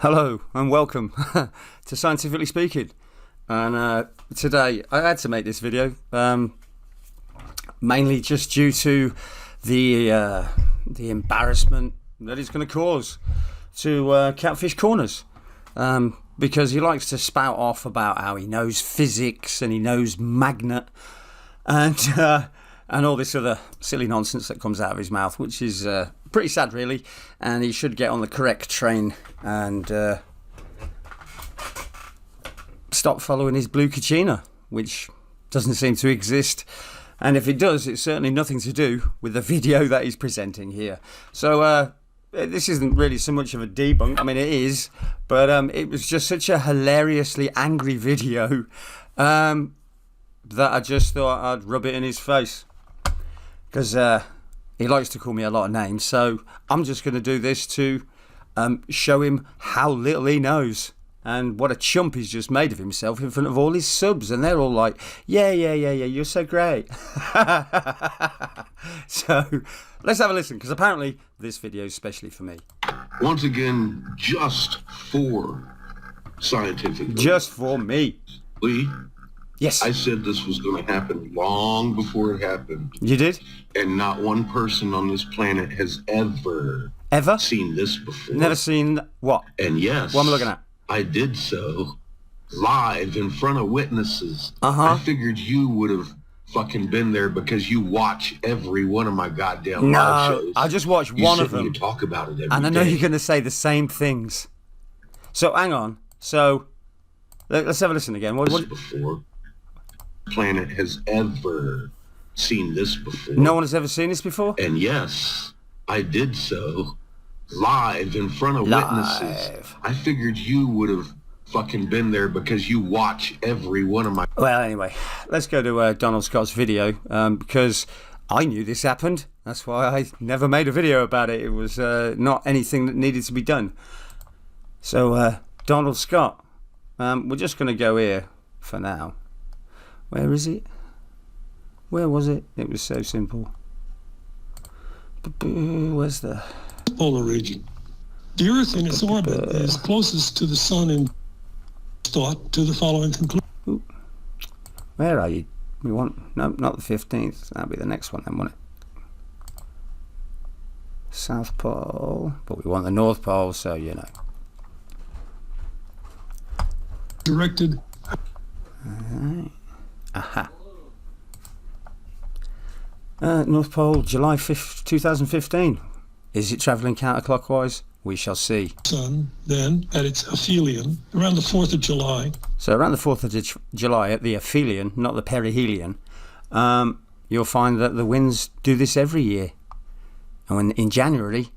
Hello and welcome to Scientifically Speaking. And today I had to make this video, mainly just due to the embarrassment that it's going to cause to Catfish Corners, because he likes to spout off about how he knows physics and he knows magnet and all this other silly nonsense that comes out of his mouth, which is pretty sad, really. And he should get on the correct train and stop following his blue kachina, which doesn't seem to exist. And if it does, it's certainly nothing to do with the video that he's presenting here. So this isn't really so much of a debunk. I mean, it is, but it was just such a hilariously angry video that I just thought I'd rub it in his face, because he likes to call me a lot of names. So I'm just going to do this to show him how little he knows and what a chump he's just made of himself in front of all his subs, and they're all like, yeah, you're so great. So let's have a listen, because apparently this video is specially for me. Once again, just for scientific. Just for me. Lee? Yes. I said this was going to happen long before it happened. You did? And not one person on this planet has ever seen this before. Never seen what? And yes, what am I looking at? I did so live in front of witnesses. Uh-huh. I figured you would have fucking been there because you watch every one of my goddamn live shows. I just watched one of them. You talk about it every and I know day. you're going to say the same things. So hang on. So let's have a listen again. What before planet has ever seen this before. No one has ever seen this before? And yes, I did so live in front of witnesses. I figured you would have fucking been there because you watch every one of my... Well, anyway, let's go to Donald Scott's video, because I knew this happened. That's why I never made a video about it. It was not anything that needed to be done. So, Donald Scott, we're just going to go here for now. Where is it? Where was it? It was so simple. Where's the... polar region. The Earth in its orbit is closest to the Sun in thought to the following conclusion. Where are you? We want... No, not the 15th. That'll be the next one then, won't it? South Pole. But we want the North Pole, so you know. Directed. Alright. Aha. North Pole, July 5th, 2015. Is it travelling counterclockwise? We shall see. Sun, then, at its aphelion, around the 4th of July. So around the 4th of July, at the aphelion, not the perihelion, you'll find that the winds do this every year. And when in January,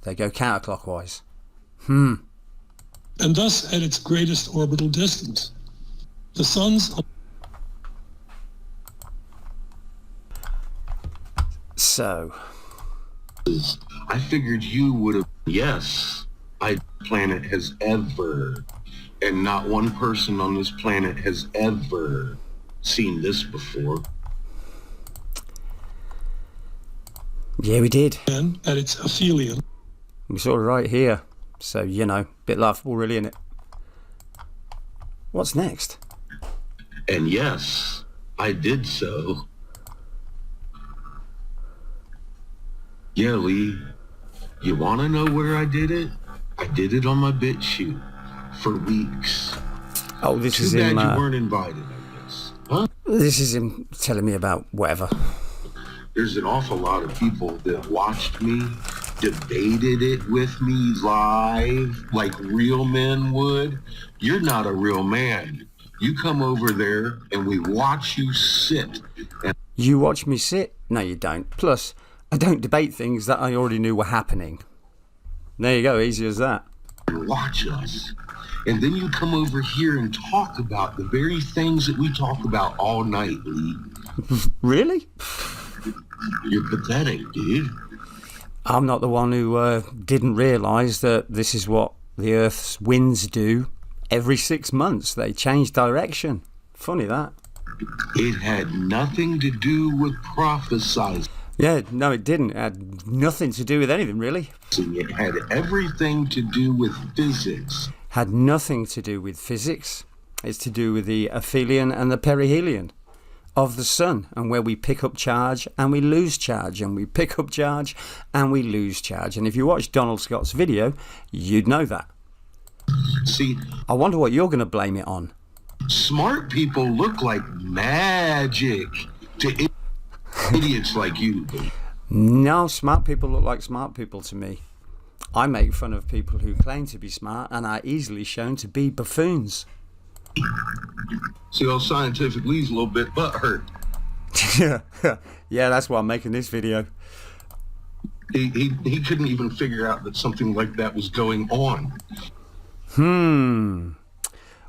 they go counterclockwise. And thus at its greatest orbital distance. The Sun's... So... I figured you would have... Yes, planet has ever, and not one person on this planet has ever seen this before. Yeah, we did. And at its aphelion. We're sort of right here. So, you know, bit laughable really, innit? What's next? And yes, I did so. Yeah, Lee, you want to know where I did it? I did it on my bit shoot for weeks. Oh, this Too is bad him. You weren't invited, I guess. Huh? This is him telling me about whatever. There's an awful lot of people that watched me, debated it with me live, like real men would. You're not a real man. You come over there and we watch you sit. And you watch me sit? No, you don't. Plus, I don't debate things that I already knew were happening. There you go, easy as that. Watch us. And then you come over here and talk about the very things that we talk about all night, Lee. Really? You're pathetic, dude. I'm not the one who didn't realise that this is what the Earth's winds do. Every 6 months, they change direction. Funny that. It had nothing to do with prophesizing. Yeah, no, it didn't. It had nothing to do with anything, really. It had everything to do with physics. Had nothing to do with physics. It's to do with the aphelion and the perihelion of the sun, and where we pick up charge and we lose charge, and we pick up charge and we lose charge. And if you watch Donald Scott's video, you'd know that. See, I wonder what you're going to blame it on. smart people look like magic to idiots like you. No, smart people look like smart people to me. I make fun of people who claim to be smart and are easily shown to be buffoons. See, all Scientific Lee's a little bit butthurt. Yeah, that's why I'm making this video. He couldn't even figure out that something like that was going on.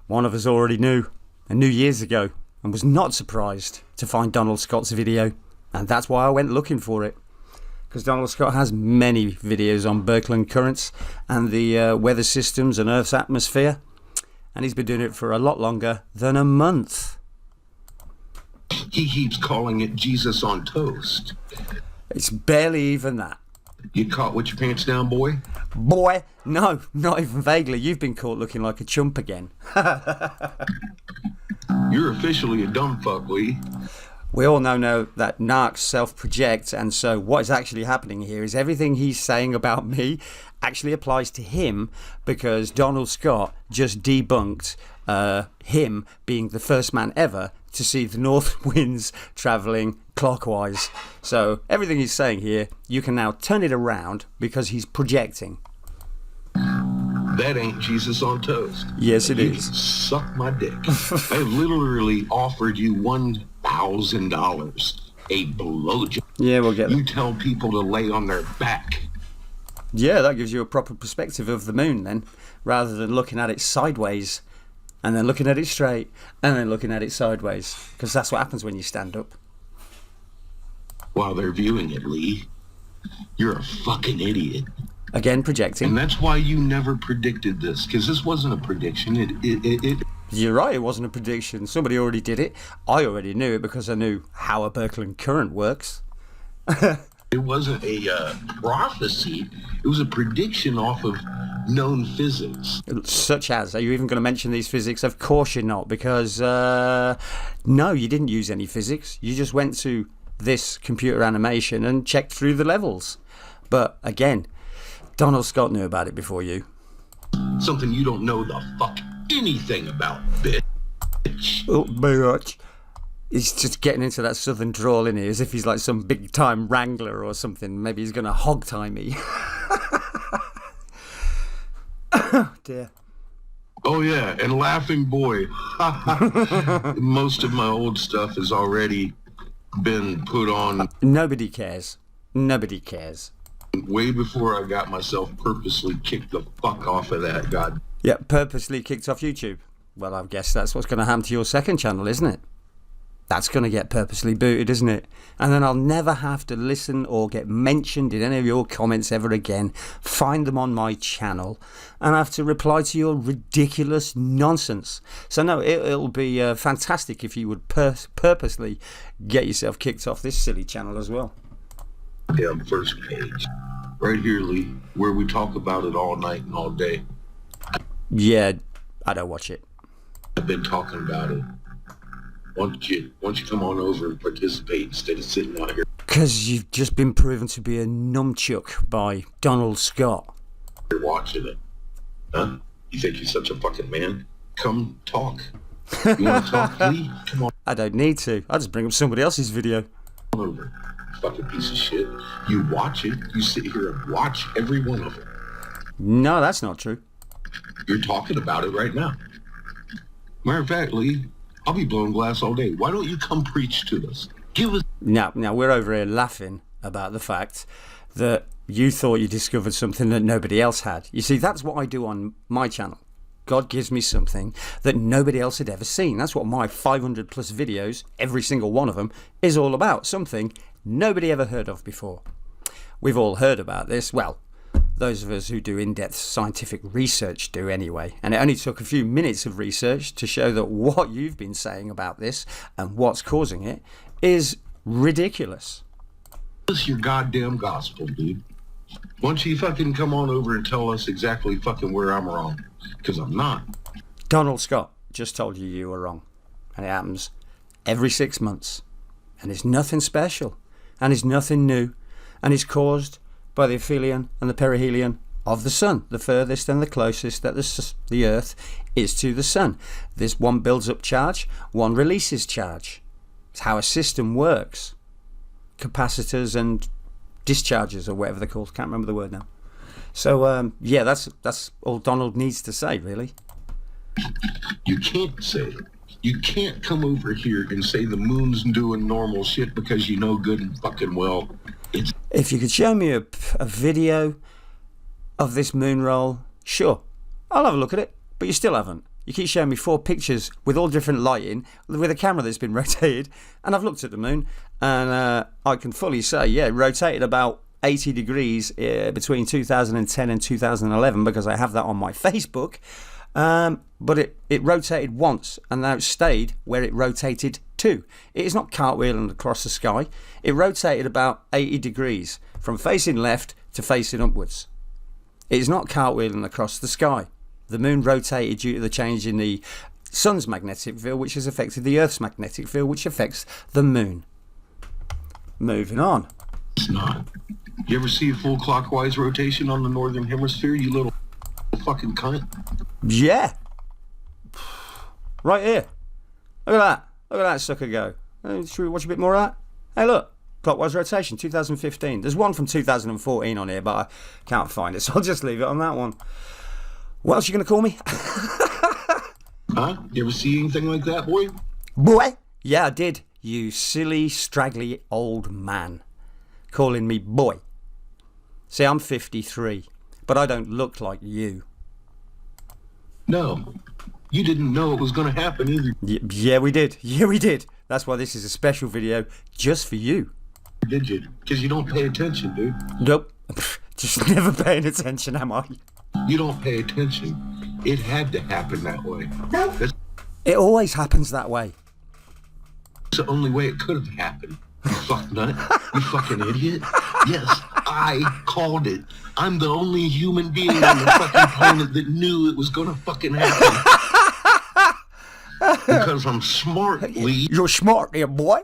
One of us already knew, and knew years ago, and was not surprised to find Donald Scott's video. And that's why I went looking for it. Because Donald Scott has many videos on Birkeland currents and the weather systems and Earth's atmosphere. And he's been doing it for a lot longer than a month. He keeps calling it Jesus on toast. It's barely even that. You caught with your pants down, boy? Boy, no, not even vaguely. You've been caught looking like a chump again. You're officially a dumb fuck, Lee. We all know that narcs self-project, and so what is actually happening here is everything he's saying about me actually applies to him, because Donald Scott just debunked him being the first man ever to see the north winds travelling clockwise. So everything he's saying here, you can now turn it around because he's projecting. That ain't Jesus on toast. Yes, it You is. can suck my dick. I literally offered you $1,000, a blowjob. Yeah, we'll get You there. tell people to lay on their back. Yeah, that gives you a proper perspective of the moon then, rather than looking at it sideways, and then looking at it straight, and then looking at it sideways, because that's what happens when you stand up. While they're viewing it, Lee. You're a fucking idiot. Again, And projecting. that's why you never predicted this, because this wasn't a prediction. It You're right, it wasn't a prediction. Somebody already did it. I already knew it because I knew how a Birkeland current works. wasn't a prophecy. It was a prediction off of known physics. Such as, are you even going to mention these physics? Of course you're not, because no, you didn't use any physics. You just went to this computer animation and checked through the levels. But again, Donald Scott knew about it before you. Something you don't know the fuck anything about, bitch. Oh, bitch. He's just getting into that southern drawl in here as if he's like some big time wrangler or something. Maybe he's going to hog tie me. Oh dear. Oh yeah, and Laughing Boy. Most of my old stuff has already been put on Nobody cares. Nobody cares. way before I got myself purposely kicked the fuck off of that god. Yeah, purposely kicked off YouTube. Well, I guess that's what's going to happen to your second channel, isn't it? That's going to get purposely booted, isn't it? And then I'll never have to listen or get mentioned in any of your comments ever again. Find them on my channel and I have to reply to your ridiculous nonsense. So no, it'll be fantastic if you would purposely get yourself kicked off this silly channel as well. Damn first page. Right here, Lee, where we talk about it all night and all day. Yeah, I don't watch it. I've been talking about it. Why don't you come on over and participate instead of sitting out here? Because you've just been proven to be a numchuck by Donald Scott. Watching it. Huh? You think you're such a fucking man? Come talk. You want to talk, Lee? Come on I don't need to. I'll just bring up somebody else's video. over. Fucking piece of shit. You watch it. You sit here and watch every one of them. No, that's not true. You're talking about it right now. Matter of fact, Lee, I'll be blowing glass all day. Why don't you come preach to us? Give us... Now we're over here laughing about the fact that you thought you discovered something that nobody else had. You see, that's what I do on my channel. God gives me something that nobody else had ever seen. That's what my 500 plus videos, every single one of them, is all about. Something nobody ever heard of before. We've all heard about this. Well, those of us who do in-depth scientific research do anyway. And it only took a few minutes of research to show that what you've been saying about this and what's causing it is ridiculous. us your goddamn gospel, dude. Why don't you fucking come on over and tell us exactly fucking where I'm wrong? Because I'm not. Donald Scott just told you you were wrong. And it happens every 6 months. And it's nothing special. And it's nothing new. And it's caused by the aphelion and the perihelion of the sun. The furthest and the closest that the Earth is to the sun. This one builds up charge, one releases charge. It's how a system works. Capacitors and discharges, or whatever they're called. Can't remember the word now. So, yeah, that's all Donald needs to say, really. You can't say it. You can't come over here and say the moon's doing normal shit because you know good and fucking well it's... If you could show me a video of this moon roll, sure, I'll have a look at it, but you still haven't. You keep showing me 4 pictures with all different lighting, with a camera that's been rotated, and I've looked at the moon, and I can fully say, yeah, it rotated about 80 degrees between 2010 and 2011, because I have that on my Facebook, but it rotated once, and now it stayed where it rotated to. It is not cartwheeling across the sky. It rotated about 80 degrees, from facing left to facing upwards. It is not cartwheeling across the sky. The moon rotated due to the change in the sun's magnetic field, which has affected the Earth's magnetic field, which affects the moon. Moving on. It's not. You ever see a full clockwise rotation on the northern hemisphere, you little fucking cunt? Yeah. Right here. Look at that. Look at that sucker go. Should we watch a bit more of that? Hey, look. Clockwise rotation, 2015. There's one from 2014 on here, but I can't find it, so I'll just leave it on that one. What else are you going to call me? Huh? You ever see anything like that, boy? Boy? Yeah, I did. You silly, straggly old man. Calling me boy. See, I'm 53, but I don't look like you. No. You didn't know it was going to happen either. Yeah, we did. Yeah, we did. That's why this is a special video just for you. Did you? Because you don't pay attention, dude. Nope. Just never paying attention, am I? You don't pay attention. It had to happen that way. That's It always happens that way. the only way it could have happened. You fuck nut. You fucking idiot. Yes, I called it. I'm the only human being on the fucking planet that knew it was gonna fucking happen. Because I'm smart, Lee. You're smart there, boy.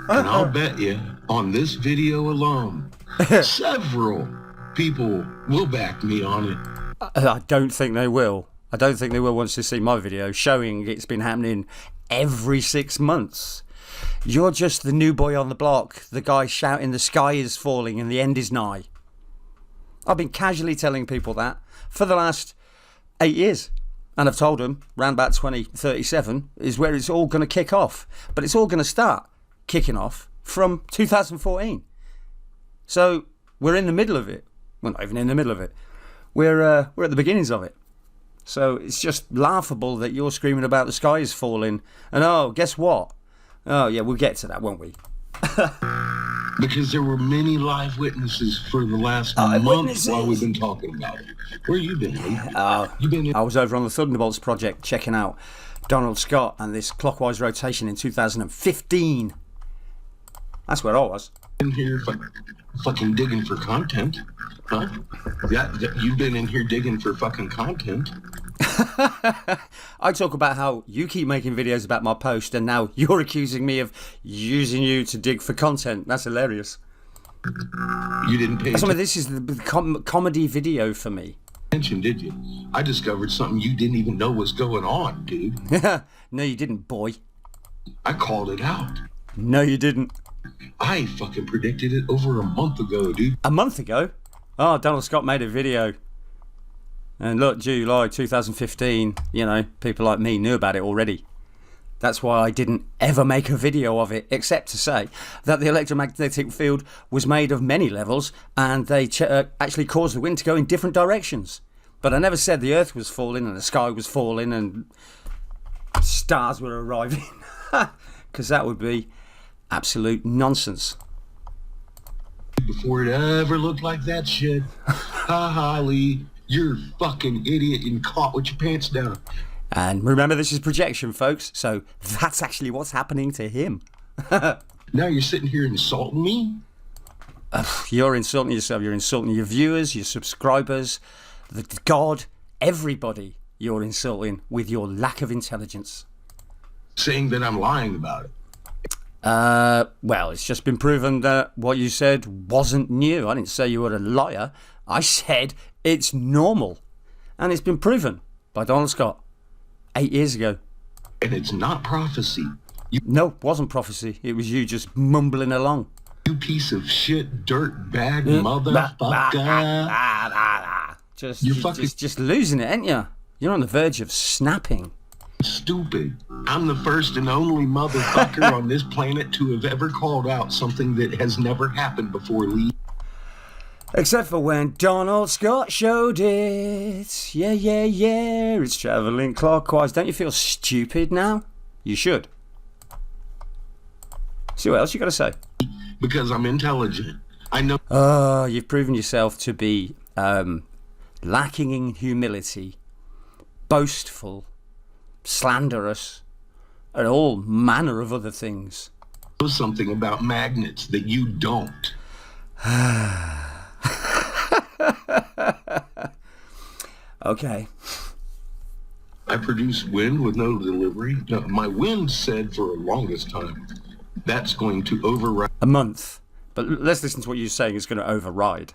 And I'll bet you, on this video alone, several people will back me on it. I don't think they will. I don't think they will once they see my video showing it's been happening every 6 months. You're just the new boy on the block, the guy shouting the sky is falling and the end is nigh. I've been casually telling people that for the last 8 years. And I've told them round about 2037 is where it's all going to kick off. But it's all going to start kicking off from 2014. So we're in the middle of it. Well, not even in the middle of it. We're at the beginnings of it. So it's just laughable that you're screaming about the sky is falling. And oh, guess what? Oh, yeah, we'll get to that, won't we? Because there were many live witnesses for the last month while we've been talking about it. Where you been, Lee? You been I was over on the Thunderbolts project checking out Donald Scott and this clockwise rotation in 2015. That's where I was. in here fucking digging for content, huh? Yeah, you've been in here digging for fucking content. I talk about how you keep making videos about my post and now you're accusing me of using you to dig for content. That's hilarious. You didn't pay attention. This is the comedy video for me. Attention, did you? I discovered something you didn't even know was going on, dude. No, you didn't, boy. I called it out. No, you didn't. I fucking predicted it over a month ago, dude. A month ago? Oh, Donald Scott made a video. And look, July 2015, you know, people like me knew about it already. That's why I didn't ever make a video of it, except to say that the electromagnetic field was made of many levels and they actually caused the wind to go in different directions. But I never said the earth was falling and the sky was falling and stars were arriving. Because that would be absolute nonsense. Before it ever looked like that shit. Ha ha, Lee. You're a fucking idiot and caught with your pants down. And remember, this is projection, folks, so that's actually what's happening to him. Now you're sitting here insulting me? You're insulting yourself. You're insulting your viewers, your subscribers, the God, everybody you're insulting with your lack of intelligence. Saying that I'm lying about it. Well, it's just been proven that what you said wasn't new. I didn't say you were a liar. I said it's normal. And it's been proven by Donald Scott 8 years ago. And it's not prophecy. No, it wasn't prophecy. It was you just mumbling along. You piece of shit, dirt bag motherfucker. Just losing it, ain't you? You're on the verge of snapping. Stupid. I'm the first and only motherfucker on this planet to have ever called out something that has never happened before, Lee. Except for when Donald Scott showed it. Yeah. It's travelling clockwise. Don't you feel stupid now? You should. See what else you got to say. Because I'm intelligent. I know. Oh, you've proven yourself to be lacking in humility, boastful, slanderous, and all manner of other things. Something about magnets that you don't. Okay. I produce wind with no delivery. No, my wind said for the longest time, that's going to override a month. But let's listen to what you're saying is going to override.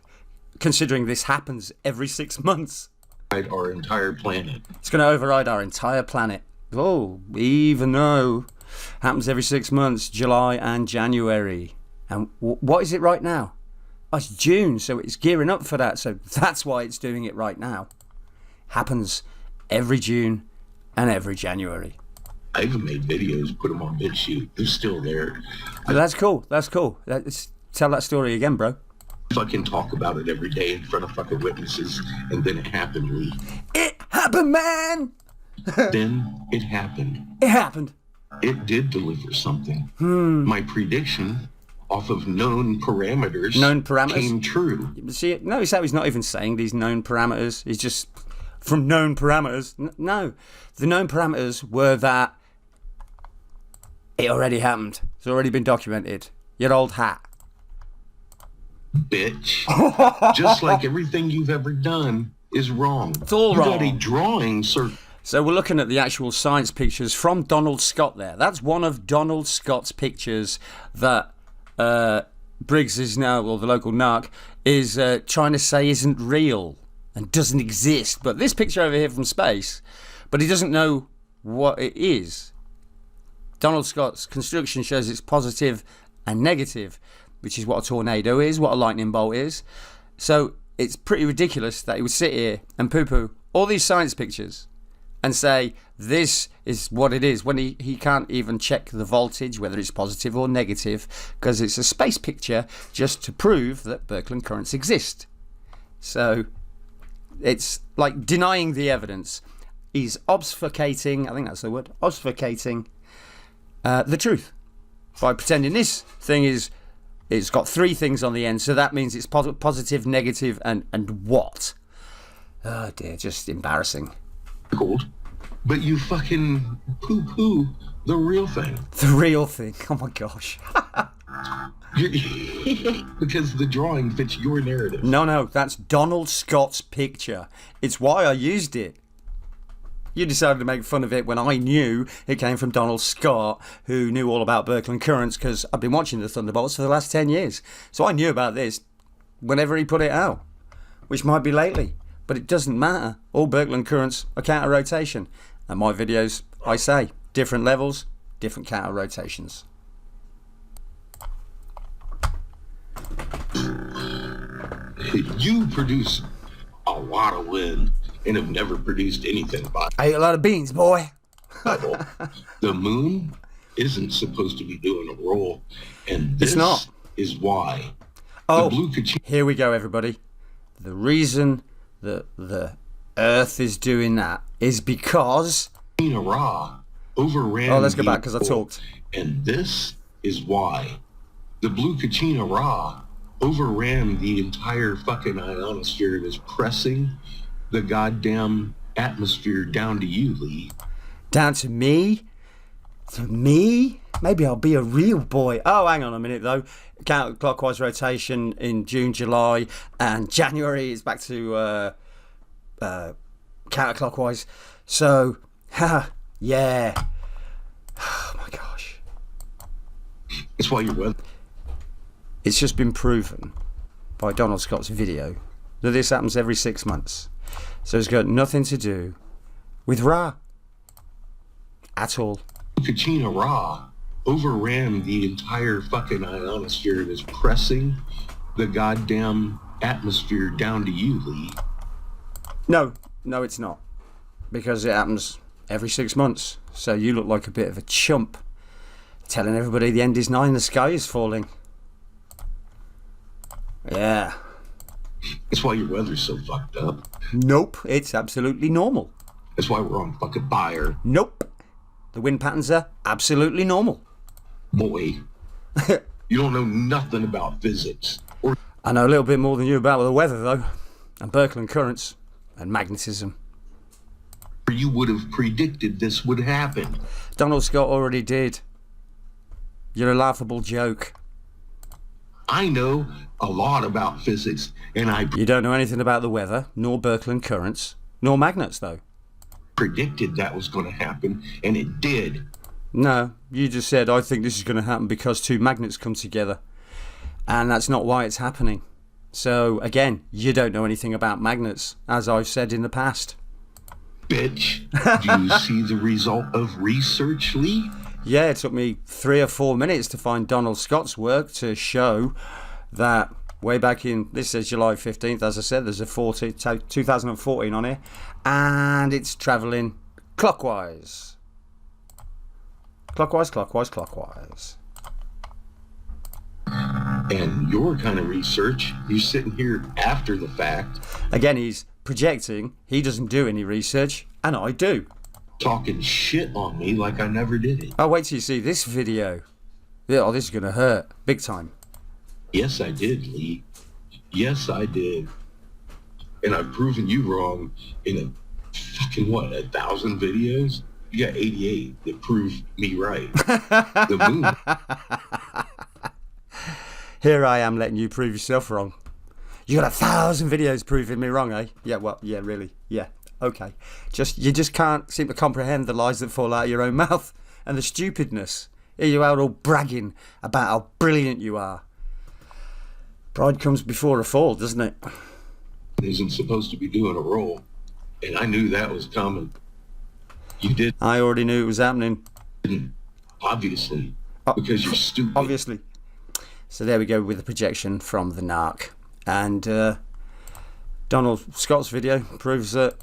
Considering this happens every 6 months. our entire planet. It's going to override our entire planet. Oh, even though it happens every 6 months, July and January. And what is it right now? Oh, it's June, so it's gearing up for that. So that's why it's doing it right now. Happens every June and every January. I even made videos, put them on BitChute. They're still there. That's cool. Tell that story again, bro. Fucking talk about it every day in front of fucking witnesses, and then it happened, Lee. It happened, man! Then it happened. It happened. It did deliver something. My prediction off of known parameters came true. See, notice how he's not even saying these known parameters. He's just from known parameters. No, the known parameters were that it already happened. It's already been documented. Your old hat. Bitch. Just like everything you've ever done is wrong. It's all wrong. You got a drawing, sir. So we're looking at the actual science pictures from Donald Scott there. That's one of Donald Scott's pictures that Briggs is now, or the local narc, is trying to say isn't real and doesn't exist. But this picture over here from space, but he doesn't know what it is. Donald Scott's construction shows it's positive and negative, which is what a tornado is, what a lightning bolt is. So it's pretty ridiculous that he would sit here and poo-poo all these science pictures and say this is what it is when he can't even check the voltage, whether it's positive or negative, because it's a space picture just to prove that Birkeland currents exist. So it's like denying the evidence. He's obfuscating, I think that's the word, obfuscating the truth by pretending this thing is, it's got three things on the end, so that means it's positive, negative, and what? Oh dear, just embarrassing. Cold. But you fucking poo-poo the real thing. The real thing. Oh my gosh. Because the drawing fits your narrative. No, that's Donald Scott's picture. It's why I used it. You decided to make fun of it when I knew it came from Donald Scott, who knew all about Birkeland currents, because I've been watching the Thunderbolts for the last 10 years. So I knew about this whenever he put it out, which might be lately. But it doesn't matter. All Birkeland currents are counter-rotation. And my videos, I say, different levels, different counter-rotations. You produce a lot of wind and have never produced anything by I ate a lot of beans, boy. The moon isn't supposed to be doing a roll, and this is why. Oh, here we go, everybody. The reason that the Earth is doing that is because Ra overran. Oh, let's go back because I talked. And this is why the blue Kachina Ra overran the entire fucking ionosphere and is pressing the goddamn atmosphere down to you, Lee. Down to me? For me, maybe I'll be a real boy. Oh, hang on a minute though. Counterclockwise rotation in June, July, and January is back to counterclockwise. So, yeah. Oh my gosh. It's why you're with. It's just been proven by Donald Scott's video that this happens every 6 months. So it's got nothing to do with Ra at all. Kachina Ra overran the entire fucking ionosphere and is pressing the goddamn atmosphere down to you, Lee. No, it's not. Because it happens every 6 months. So you look like a bit of a chump telling everybody the end is nigh and the sky is falling. Yeah. That's why your weather's so fucked up. Nope, it's absolutely normal. That's why we're on fucking fire. Nope. The wind patterns are absolutely normal. Boy, you don't know nothing about physics. I know a little bit more than you about the weather, though. And Birkeland currents. And magnetism. You would have predicted this would happen. Donald Scott already did. You're a laughable joke. I know a lot about physics, and You don't know anything about the weather, nor Birkeland currents, nor magnets, though. predicted that was going to happen, and it did. No, you just said, I think this is going to happen because two magnets come together. And that's not why it's happening. So, again, you don't know anything about magnets, as I've said in the past. Bitch, do you see the result of research, Lee? Yeah, it took me 3 or 4 minutes to find Donald Scott's work to show that way back in, this says July 15th, as I said, there's a 2014 on here, and it's travelling clockwise. Clockwise, clockwise, clockwise. And your kind of research, you're sitting here after the fact. Again, he's projecting, he doesn't do any research, and I do. Talking shit on me like I never did it. Oh, wait till you see this video. Yeah, oh, this is going to hurt. Big time. Yes, I did, Lee. Yes, I did. And I've proven you wrong in a fucking, 1,000 videos? You got 88 that prove me right. The moon. Here I am letting you prove yourself wrong. You got 1,000 videos proving me wrong, eh? Yeah, well, yeah, really. Yeah, okay. You just can't seem to comprehend the lies that fall out of your own mouth and the stupidness. Here you are all bragging about how brilliant you are. Pride comes before a fall, doesn't it? Isn't supposed to be doing a roll. And I knew that was coming. You did. I already knew it was happening. Obviously. Because you're stupid. Obviously. So there we go with the projection from the narc. And Donald Scott's video proves that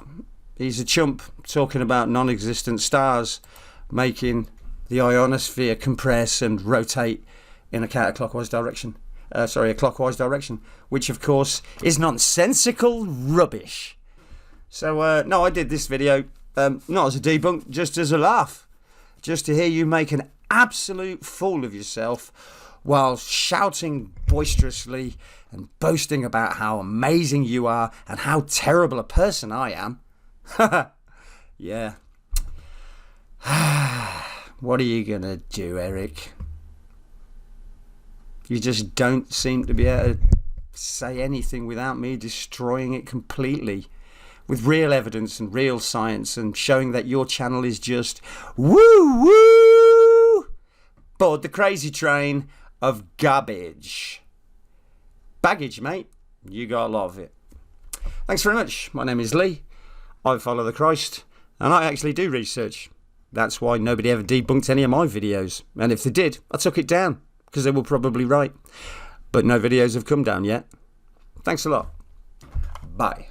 he's a chump talking about non-existent stars making the ionosphere compress and rotate in a counterclockwise direction. A clockwise direction, which of course is nonsensical rubbish. So no, I did this video not as a debunk, just as a laugh, just to hear you make an absolute fool of yourself while shouting boisterously and boasting about how amazing you are and how terrible a person I am. Yeah. What are you gonna do, Eric? You just don't seem to be able to say anything without me destroying it completely. With real evidence and real science and showing that your channel is just woo-woo! Board the crazy train of garbage. Baggage, mate. You got a lot of it. Thanks very much. My name is Lee. I follow the Christ. And I actually do research. That's why nobody ever debunked any of my videos. And if they did, I took it down. Because they were probably right. But no videos have come down yet. Thanks a lot. Bye.